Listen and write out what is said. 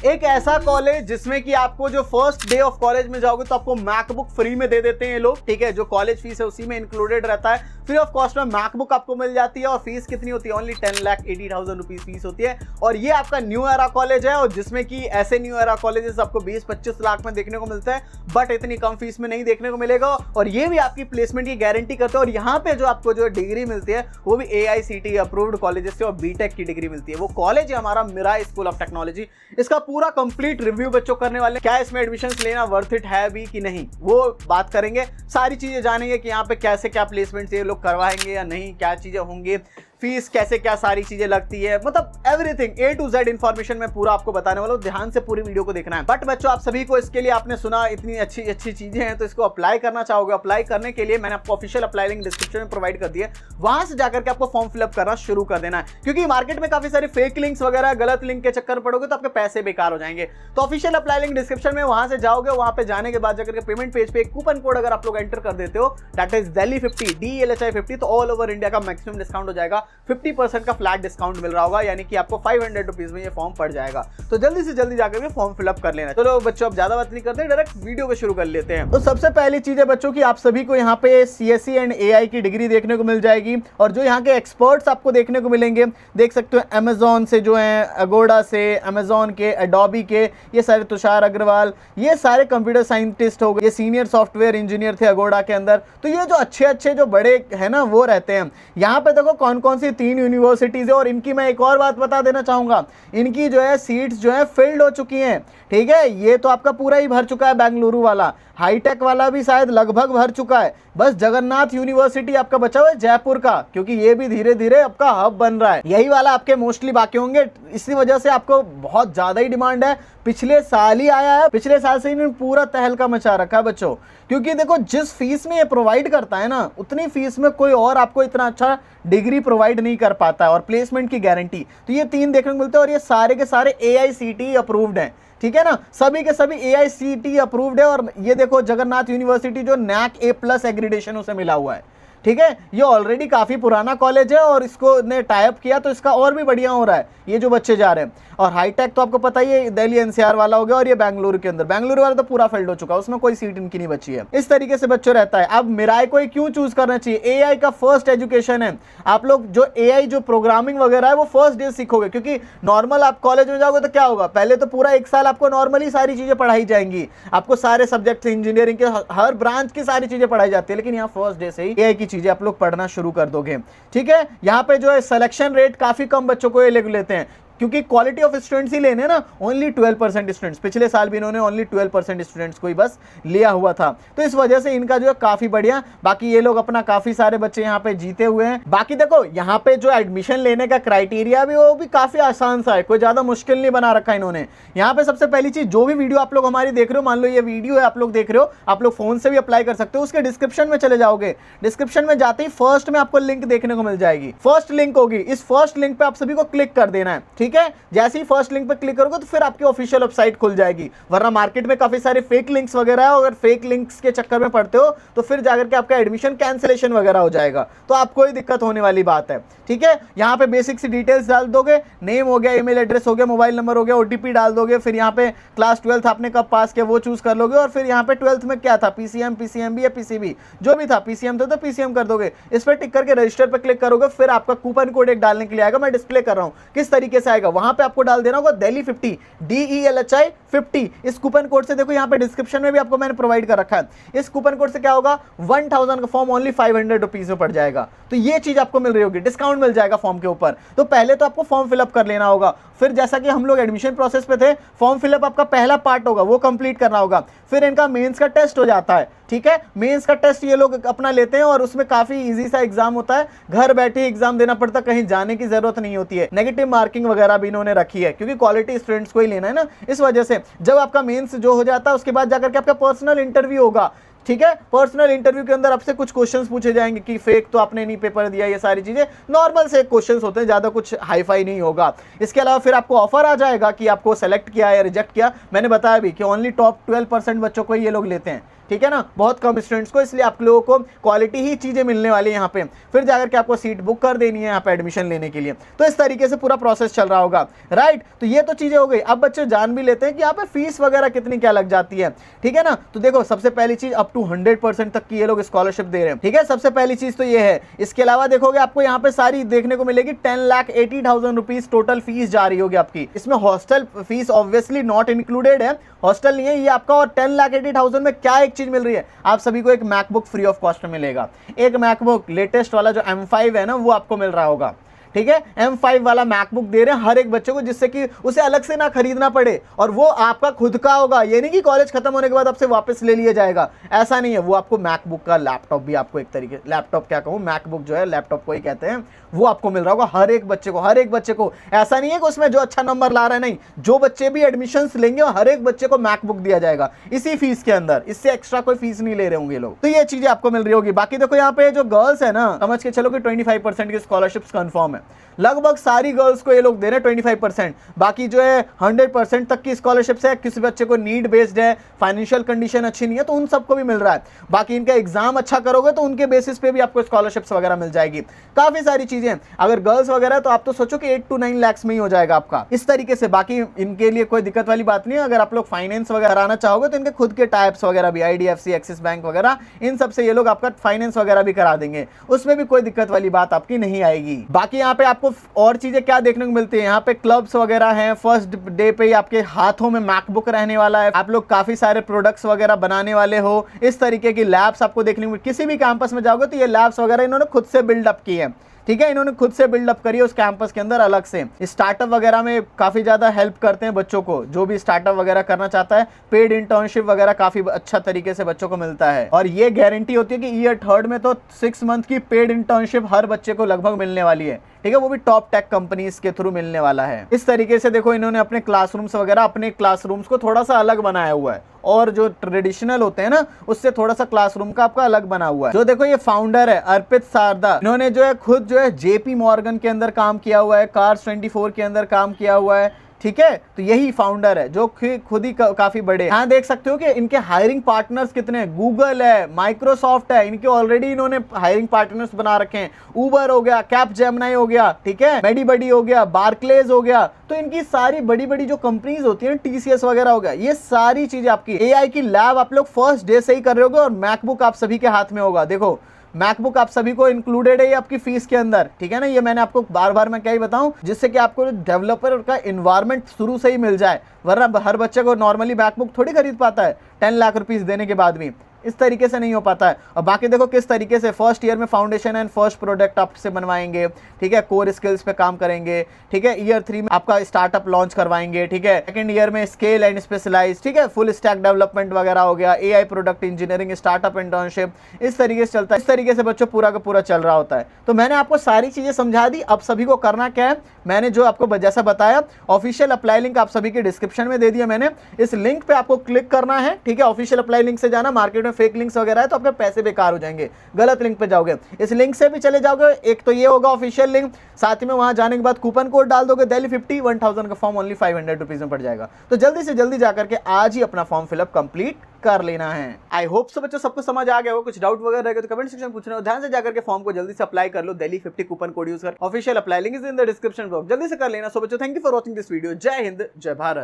एक ऐसा कॉलेज जिसमें कि आपको जो फर्स्ट डे ऑफ कॉलेज में जाओगे तो आपको मैकबुक फ्री में दे देते हैं ये लोग, ठीक है। जो कॉलेज फीस है उसी में इंक्लूडेड रहता है, फ्री ऑफ कॉस्ट में मैकबुक आपको मिल जाती है। और फीस कितनी होती है? ओनली 10,80,000 रुपीज फीस होती है। और ये आपका न्यू एरा कॉलेज है, और जिसमें कि ऐसे न्यू एरा कॉलेजेस आपको 20-25 लाख में देखने को मिलता है, बट इतनी कम फीस में नहीं देखने को मिलेगा। और ये भी आपकी प्लेसमेंट की गारंटी करते हैं। और यहाँ पे जो आपको जो डिग्री मिलती है वो भी AICTE अप्रूव्ड कॉलेजेस से, और बीटेक की डिग्री मिलती है। वो कॉलेज है हमारा मिराई स्कूल ऑफ टेक्नोलॉजी। इसका पूरा कंप्लीट रिव्यू बच्चों करने वाले, क्या इसमें एडमिशन लेना वर्थ इट है भी कि नहीं, वो बात करेंगे। सारी चीजें जानेंगे कि यहाँ पे कैसे क्या प्लेसमेंट ये लोग करवाएंगे या नहीं, क्या चीजें होंगी, फीस कैसे क्या सारी चीजें लगती है, मतलब everything A to Z information मैं पूरा आपको बताने वाला हूँ। ध्यान से पूरी वीडियो को देखना है। बट बच्चों, आप सभी को इसके लिए आपने सुना इतनी अच्छी अच्छी चीजें हैं, तो इसको अप्लाई करना चाहोगे। अप्लाई करने के लिए मैंने आपको ऑफिशियल अप्लाई लिंक डिस्क्रिप्शन में प्रोवाइड कर दिया है, वहां से जाकर के आपको फॉर्म फिलअप करना शुरू कर देना है। क्योंकि मार्केट में काफी सारे फेक लिंक्स वगैरह, गलत लिंक के चक्कर पड़ोगे तो आपके पैसे बेकार हो जाएंगे। तो ऑफिशियल अप्लाई लिंक डिस्क्रिप्शन में, वहां से जाओगे, वहां पे जाने के बाद जाकर के पेमेंट पेज पे एक कूपन कोड अगर आप लोग एंटर कर देते हो, दैट इज DELHI50 DELHI50, तो ऑल ओवर इंडिया का मैक्सिमम डिस्काउंट हो जाएगा। 50% फ्लैट डिस्काउंट मिल रहा होगा, यानी कि आपको 500 रुपीज में ये फॉर्म पड़ जाएगा। तो जल्दी से जल्दी जाकर के फॉर्म फिलअप कर लेना। चलो बच्चों, अब ज्यादा बात नहीं करते, डायरेक्ट वीडियो को शुरू कर लेते हैं। तो सबसे पहली चीज है बच्चों की, आप सभी को यहाँ पे CSE एंड AI की डिग्री देखने को मिल जाएगी। और जो यहाँ के एक्सपर्ट्स आपको देखने को मिलेंगे, देख सकते हो अमेजॉन से जो है, अगोडा से, अमेजॉन के, एडोबी के, ये सारे तुषार अग्रवाल, ये सारे कंप्यूटर साइंटिस्ट हो गए, ये सीनियर सॉफ्टवेयर इंजीनियर थे अगोडा के अंदर। तो ये जो अच्छे अच्छे जो बड़े है ना, वो रहते हैं यहाँ पे। देखो कौन कौन सी 3 यूनिवर्सिटीज है, और इनकी मैं एक और बात बता देना चाहूंगा, इनकी जो है सीट्स जो है फिल्ड हो चुकी हैं, ठीक है। ये तो आपका पूरा ही भर चुका है, बेंगलुरु वाला, हाईटेक वाला भी शायद लगभग भर चुका है। बस जगन्नाथ यूनिवर्सिटी आपका बचा हुआ है जयपुर का, क्योंकि ये भी धीरे धीरे आपका हब बन रहा है। यही वाला आपके मोस्टली बाकी होंगे, इसी वजह से आपको बहुत ज्यादा ही डिमांड है। पिछले साल ही आया है, पिछले साल से इन्होंने पूरा तहलका मचा रखा है बच्चों। क्योंकि देखो जिस फीस में ये प्रोवाइड करता है ना, उतनी फीस में कोई और आपको इतना अच्छा डिग्री प्रोवाइड नहीं कर पाता है, और प्लेसमेंट की गारंटी। तो ये 3 देखने को मिलते हैं, और ये सारे के सारे AICTE अप्रूव्ड हैं, ठीक है ना। सभी के सभी AICTE अप्रूव्ड है। और ये देखो जगन्नाथ यूनिवर्सिटी जो NAC A+ एग्रीडेशन उसे मिला हुआ है, ठीक है। ये ऑलरेडी काफी पुराना कॉलेज है, और इसको ने टाइप किया तो इसका और भी बढ़िया हो रहा है, ये जो बच्चे जा रहे हैं। और हाईटेक तो आपको पता ही है, दिल्ली NCR वाला हो गया। और ये बेंगलुरु के अंदर, बेंगलुरु वाला तो पूरा फील्ड हो चुका है, उसमें कोई सीट इनकी नहीं बची है। इस तरीके से बच्चों रहता है। अब मिराई को क्यों चूज करना चाहिए? AI का फर्स्ट एजुकेशन है। आप लोग जो AI जो प्रोग्रामिंग वगैरह है वो फर्स्ट डे सीखोगे। क्योंकि नॉर्मल आप कॉलेज में जाओगे तो क्या होगा, पहले तो पूरा 1 साल आपको नॉर्मली सारी चीजें पढ़ाई जाएंगी, आपको सारे सब्जेक्ट, इंजीनियरिंग के हर ब्रांच की सारी चीजें पढ़ाई जाती है। लेकिन यहाँ फर्स्ट डे से ही AI की चीजें आप लोग पढ़ना शुरू कर दोगे, ठीक है। यहाँ पे जो है सिलेक्शन रेट काफी कम बच्चों को ये लेते हैं, क्योंकि क्वालिटी ऑफ स्टूडेंट्स ही लेने ना, ओनली 12% स्टूडेंट्स। पिछले साल भी इन्होंने ओनली 12% स्टूडेंट्स को ही बस लिया हुआ था। तो इस वजह से इनका जो है काफी बढ़िया, बाकी ये लोग अपना काफी सारे बच्चे यहाँ पे जीते हुए हैं। बाकी देखो यहाँ पे जो एडमिशन लेने का क्राइटेरिया भी, वो भी काफी आसान सा है, कोई ज्यादा मुश्किल नहीं बना रखा इन्होंने। यहाँ पे सबसे पहली चीज, जो भी वीडियो आप लोग हमारी देख रहे हो, मान लो ये वीडियो है आप लोग देख रहे हो, आप लोग फोन से भी अप्लाई कर सकते हो। उसके डिस्क्रिप्शन में चले जाओगे, डिस्क्रिप्शन में जाते ही फर्स्ट में आपको लिंक देखने को मिल जाएगी, फर्स्ट लिंक होगी। इस फर्स्ट लिंक पे आप सभी को क्लिक कर देना है, ठीक है। जैसे ही फर्स्ट लिंक पे क्लिक करोगे तो फिर आपकी ऑफिशियल वेबसाइट खुल जाएगी। वरना मार्केट में काफी सारे फेक लिंक्स वगैरह है, अगर फेक लिंक्स के चक्कर में पड़ते हो तो फिर जाकर के आपका एडमिशन कैंसिलेशन वगैरह हो जाएगा, तो आपको ही दिक्कत होने वाली बात है, ठीक है। यहाँ पे बेसिक सी डिटेल्स डाल दोगे, नेम हो गया, ईमेल एड्रेस हो गया, मोबाइल नंबर हो गया, OTP डाल दोगे। फिर यहाँ पे क्लास 12th आपने कब पास किया वो चूज कर लोगे। और फिर यहाँ पे 12th में क्या था, PCM, PCMB या PCB, जो भी था, PCM था तो PCM कर दोगे। इस पर टिक करके रजिस्टर पे क्लिक करोगे, फिर आपका कूपन कोड एक डालने के लिए आएगा, मैं डिस्प्ले कर रहा हूँ किस तरीके से आएगा। वहां पे आपको डाल देना होगा DELHI50, DELHI50। इस कूपन कोड से देखो यहाँ पे डिस्क्रिप्शन में भी आपको मैंने प्रोवाइड कर रखा है। इस कूपन कोड से क्या होगा, 1000 का फॉर्म ओनली 500 रुपीज में पड़ जाएगा। तो ये चीज आपको मिल रही होगी, डिस्काउंट मिल जाएगा फॉर्म के ऊपर। तो पहले तो आपको फॉर्म फिलअप कर लेना होगा। फिर जैसा कि हम लोग एडमिशन प्रोसेस पे थे, फॉर्म फिलअप आपका पहला पार्ट होगा, वो कंप्लीट करना होगा। फिर इनका मेंस का टेस्ट हो जाता है, ठीक है। मेंस का टेस्ट ये लोग अपना लेते हैं, और उसमें काफी इजी सा एग्जाम होता है, घर बैठे एग्जाम देना पड़ता, कहीं जाने की जरूरत नहीं होती है। नेगेटिव मार्किंग वगैरह भी इन्होंने रखी है, क्योंकि क्वालिटी स्टूडेंट्स को ही लेना है ना, इस वजह से। जब आपका मेंस जो हो जाता है, उसके बाद जाकर के आपका पर्सनल इंटरव्यू होगा, ठीक है। पर्सनल इंटरव्यू के अंदर आपसे कुछ क्वेश्चंस पूछे जाएंगे कि फेक तो आपने नहीं पेपर दिया, ये सारी चीजें नॉर्मल से क्वेश्चंस होते हैं, ज्यादा कुछ हाई फाई नहीं होगा। इसके अलावा फिर आपको ऑफर आ जाएगा कि आपको सेलेक्ट किया या रिजेक्ट किया। मैंने बताया भी कि ओनली टॉप 12% बच्चों को ये लोग लेते हैं, ठीक है ना, बहुत कम स्टूडेंट्स को, इसलिए आप लोगों को क्वालिटी ही चीजें मिलने वाली है यहाँ पे। फिर जाकर के आपको सीट बुक कर देनी है यहाँ पे एडमिशन लेने के लिए। तो इस तरीके से पूरा प्रोसेस चल रहा होगा, राइट। तो ये तो चीजें हो गई। अब बच्चे जान भी लेते हैं कि यहाँ पे फीस वगैरह कितनी क्या लग जाती है, ठीक है ना। तो देखो सबसे पहली चीज अप टू 100% तक की ये लोग स्कॉलरशिप दे रहे हैं, ठीक है। सबसे पहली चीज तो ये है। इसके अलावा देखोगे आपको यहाँ पे सारी देखने को मिलेगी 10,80,000 रुपीज टोटल फीस जा रही होगी आपकी। इसमें hostel fees obviously not included है, हॉस्टल नहीं है ये आपका। और 10,80,000 में क्या एक चीज मिल रही है, आप सभी को एक मैकबुक फ्री ऑफ कॉस्ट में मिलेगा। एक मैकबुक लेटेस्ट वाला जो M5 है ना, वो आपको मिल रहा होगा, ठीक है। M5 वाला मैकबुक दे रहे हैं हर एक बच्चे को, जिससे कि उसे अलग से ना खरीदना पड़े, और वो आपका खुद का होगा। ये नहीं कि कॉलेज खत्म होने के बाद आपसे वापस ले लिया जाएगा, ऐसा नहीं है। वो आपको मैकबुक का लैपटॉप भी आपको एक तरीके, लैपटॉप क्या कहूँ, मैकबुक जो है लैपटॉप को ही कहते हैं, वो आपको मिल रहा होगा हर एक बच्चे को, हर एक बच्चे को। ऐसा नहीं है कि उसमें जो अच्छा नंबर ला रहा है, नहीं, जो बच्चे भी एडमिशंस लेंगे हर एक बच्चे को मैकबुक दिया जाएगा इसी फीस के अंदर, इससे एक्स्ट्रा कोई फीस नहीं ले रहे होंगे लोग। तो ये चीजें आपको मिल रही होगी। बाकी देखो यहाँ पे जो गर्ल्स है ना, समझ के चलो कि 25% की स्कॉलरशिप्स कंफर्म है। लगभग सारी गर्ल्स को ये लोग दे रहे हैं 25%। बाकी जो है 100% तक की स्कॉलरशिप्स है। किसी बच्चे को नीड बेस्ड है, फाइनेंशियल कंडीशन अच्छी नहीं है, तो उन सबको भी मिल रहा है। बाकी इनका एग्जाम अच्छा करोगे तो उनके बेसिस पे भी आपको स्कॉलरशिप्स वगैरह मिल जाएगी। काफी सारी चीजें, अगर गर्ल्स वगैरह तो आप तो सोचो कि 8 to 9 लाख में ही हो जाएगा आपका, इस तरीके से। बाकी इनके लिए कोई दिक्कत वाली बात नहीं है। अगर आप लोग फाइनेंस वगैरह कराना चाहोगे तो इनके खुद के टाइप्स वगैरह भी, IDFC, एक्सिस बैंक वगैरह, इन सब से ये लोग आपका फाइनेंस वगैरह भी करा देंगे, उसमें भी कोई दिक्कत वाली बात आपकी नहीं आएगी। बाकी यहाँ पे आपको और चीजें क्या देखने को मिलती है, यहाँ पे क्लब्स वगैरह हैं। फर्स्ट डे पे ही आपके हाथों में मैकबुक रहने वाला है, आप लोग काफी सारे प्रोडक्ट्स वगैरह बनाने वाले हो। इस तरीके की लैब्स आपको देखने को, किसी भी कैंपस में जाओगे तो ये लैब्स वगैरह इन्होंने खुद से बिल्डअप की है, ठीक है। इन्होंने खुद से बिल्डअप करी है उस कैंपस के अंदर अलग से। स्टार्टअप वगैरह में काफी ज्यादा हेल्प करते हैं बच्चों को, जो भी स्टार्टअप वगैरह करना चाहता है। पेड इंटर्नशिप वगैरह काफी अच्छा तरीके से बच्चों को मिलता है, और ये गारंटी होती है कि ईयर 3rd में तो 6 मंथ की पेड इंटर्नशिप हर बच्चे को लगभग मिलने वाली है, ठीक है। वो भी टॉप टेक कंपनीज के थ्रू मिलने वाला है। इस तरीके से देखो इन्होंने अपने क्लासरूम्स वगैरह, अपने क्लासरूम्स को थोड़ा सा अलग बनाया हुआ है, और जो ट्रेडिशनल होते हैं ना उससे थोड़ा सा क्लासरूम का आपका अलग बना हुआ है। जो देखो ये फाउंडर है अर्पित सारदा, इन्होंने जो है खुद जो है JP मॉर्गन के अंदर काम किया हुआ है, कार्स 24 के अंदर काम किया हुआ है, ठीक है। तो यही फाउंडर है जो खुद ही काफी बड़े। यहाँ देख सकते हो कि इनके हायरिंग पार्टनर्स कितने हैं, गूगल है, माइक्रोसॉफ्ट है, इनके ऑलरेडी इन्होंने हायरिंग पार्टनर्स बना रखे हैं। उबर हो गया, कैपजेमिनी हो गया, ठीक है, मेडीबडी हो गया, बार्कलेज हो गया। तो इनकी सारी बड़ी बड़ी जो कंपनीज होती है, TCS वगैरह हो गया, ये सारी चीजें आपकी AI की लैब आप लोग फर्स्ट डे से ही कर रहे होगे, और मैकबुक आप सभी के हाथ में होगा। देखो मैकबुक आप सभी को इंक्लूडेड है आपकी फीस के अंदर, ठीक है ना। ये मैंने आपको बार बार मैं क्या ही बताऊं, जिससे कि आपको डेवलपर का इन्वायरमेंट शुरू से ही मिल जाए, वरना हर बच्चे को नॉर्मली मैकबुक थोड़ी खरीद पाता है 10 लाख रुपीस देने के बाद भी, इस तरीके से नहीं हो पाता है। और बाकी देखो किस तरीके से फर्स्ट ईयर में फाउंडेशन एंड फर्स्ट प्रोडक्ट आपसे बनवाएंगे, ठीक है, कोर स्किल्स पे काम करेंगे, ठीक है। ईयर 3 में आपका स्टार्टअप लॉन्च करवाएंगे, ठीक है। सेकंड ईयर में स्केल एंड स्पेशलाइज, ठीक है, फुल स्टैक डेवलपमेंट वगैरह हो गया, AI product engineering, startup internship, इस तरीके से चलता है। इस तरीके से बच्चों पूरा का पूरा चल रहा होता है। तो मैंने आपको सारी चीजें समझा दी। अब सभी को करना क्या है, मैंने जो आपको जैसा बताया, ऑफिशियल अप्लाई लिंक आप सभी के डिस्क्रिप्शन में दे दिया मैंने, इस लिंक पे आपको क्लिक करना है, ठीक है। ऑफिशियल अप्लाई लिंक से जाना, मार्केट में फेक लिंक्स वगैरह है तो आपके पैसे बेकार हो जाएंगे, गलत लिंक पे जाओगे। इस लिंक से भी चले जाओगे, एक तो ये होगा ऑफिशियल लिंक, साथ ही में वहां जाने के बाद कूपन कोड डाल दोगे Delhi50, 1000 का फॉर्म ओनली 500 रुपीज में पड़ जाएगा। तो जल्दी से जल्दी जाकर के आज ही अपना फॉर्म फिलअप कंप्लीट कर लेना है। आई होप सो बच्चों सबको समझ आ गया हो। कुछ डाउट वगैरह रहेगा तो कमेंट सेक्शन में पूछना, ध्यान से जाकर के फॉर्म को जल्दी से अप्लाई कर लो। Delhi50 कूपन कोड यूज कर, official apply link is in the description box, जल्दी से कर लेना। सो बच्चों thank you for watching this video. जय हिंद, जय भारत।